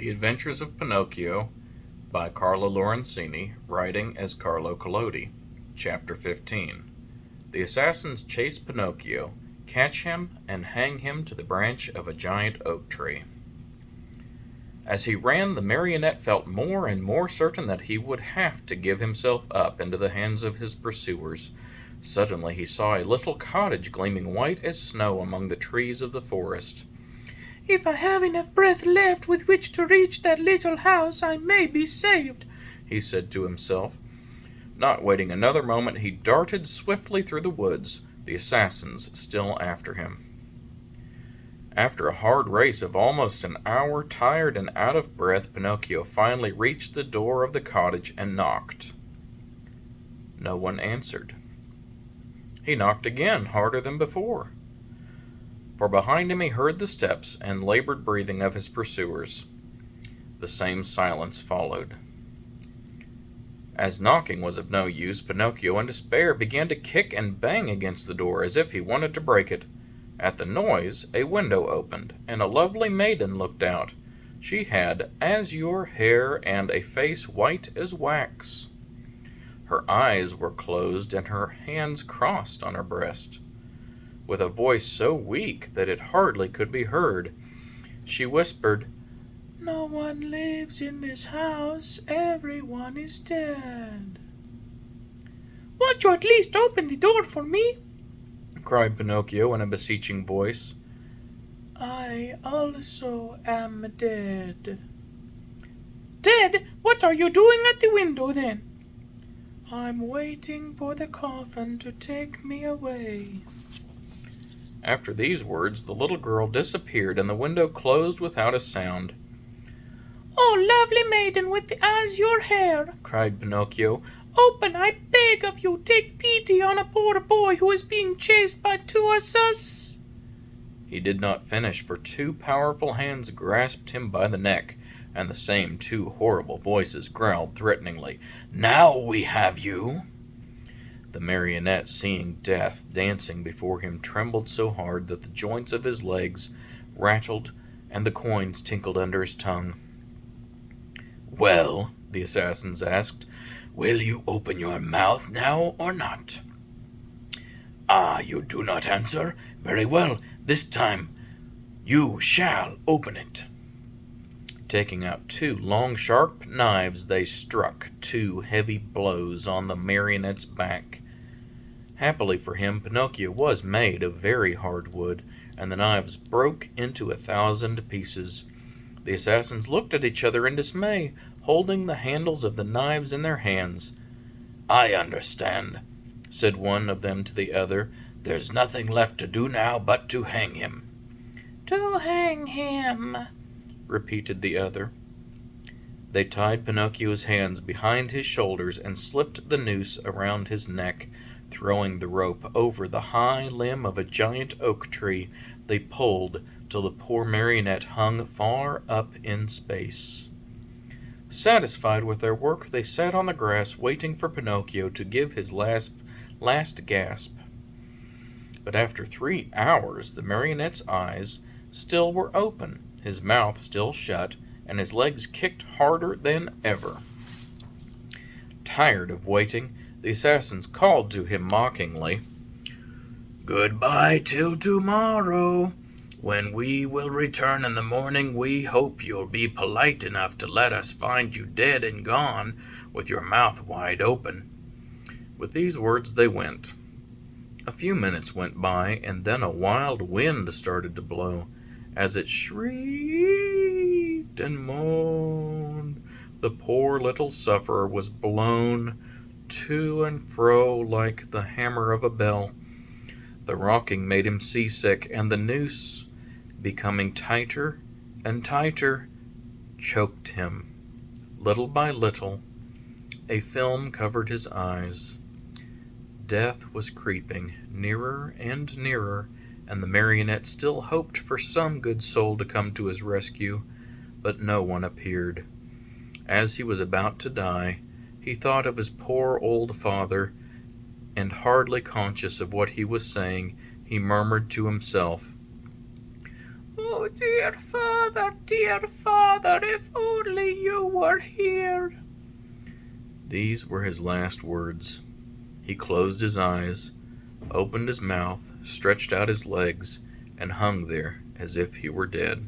The Adventures of Pinocchio by Carlo Lorenzini, writing as Carlo Collodi. Chapter 15. The assassins chase Pinocchio, catch him, and hang him to the branch of a giant oak tree. As he ran, the marionette felt more and more certain that he would have to give himself up into the hands of his pursuers. Suddenly he saw a little cottage gleaming white as snow among the trees of the forest. "If I have enough breath left with which to reach that little house, I may be saved," he said to himself. Not waiting another moment, he darted swiftly through the woods, the assassins still after him. After a hard race of almost an hour, tired and out of breath, Pinocchio finally reached the door of the cottage and knocked. No one answered. He knocked again, harder than before. For behind him he heard the steps and labored breathing of his pursuers. The same silence followed. As knocking was of no use, Pinocchio in despair began to kick and bang against the door as if he wanted to break it. At the noise, a window opened, and a lovely maiden looked out. She had azure hair and a face white as wax. Her eyes were closed and her hands crossed on her breast. With a voice so weak that it hardly could be heard, she whispered, "No one lives in this house. Everyone is dead." "Won't you at least open the door for me?" cried Pinocchio in a beseeching voice. "I also am dead." "Dead? What are you doing at the window then?" "I'm waiting for the coffin to take me away." After these words, the little girl disappeared and the window closed without a sound. "Oh, lovely maiden with the azure hair," cried Pinocchio, "open, I beg of you. Take pity on a poor boy who is being chased by two assassins." He did not finish, for two powerful hands grasped him by the neck, and the same two horrible voices growled threateningly, "Now we have you!" The marionette, seeing death dancing before him, trembled so hard that the joints of his legs rattled and the coins tinkled under his tongue. "Well," the assassins asked, "will you open your mouth now or not?" "Ah, you do not answer? Very well, this time you shall open it." Taking out two long, sharp knives, they struck two heavy blows on the marionette's back. Happily for him, Pinocchio was made of very hard wood, and the knives broke into 1,000 pieces. The assassins looked at each other in dismay, holding the handles of the knives in their hands. "I understand," said one of them to the other. "There's nothing left to do now but to hang him." "To hang him," repeated the other. They tied Pinocchio's hands behind his shoulders and slipped the noose around his neck. Throwing the rope over the high limb of a giant oak tree, they pulled till the poor marionette hung far up in space. Satisfied with their work, they sat on the grass waiting for Pinocchio to give his last gasp. But after 3 hours, the marionette's eyes still were open, his mouth still shut, and his legs kicked harder than ever. Tired of waiting, the assassins called to him mockingly, "Goodbye till tomorrow. When we will return in the morning, we hope you'll be polite enough to let us find you dead and gone, with your mouth wide open." With these words they went. A few minutes went by, and then a wild wind started to blow. As it shrieked and moaned, the poor little sufferer was blown to and fro like the hammer of a bell. The rocking made him seasick, and the noose, becoming tighter and tighter, choked him. Little by little, a film covered his eyes. Death was creeping nearer and nearer, and the marionette still hoped for some good soul to come to his rescue, but no one appeared. As he was about to die, he thought of his poor old father, and hardly conscious of what he was saying, he murmured to himself, Oh, dear father, if only you were here. These were his last words. He closed his eyes, opened his mouth, stretched out his legs, and hung there as if he were dead.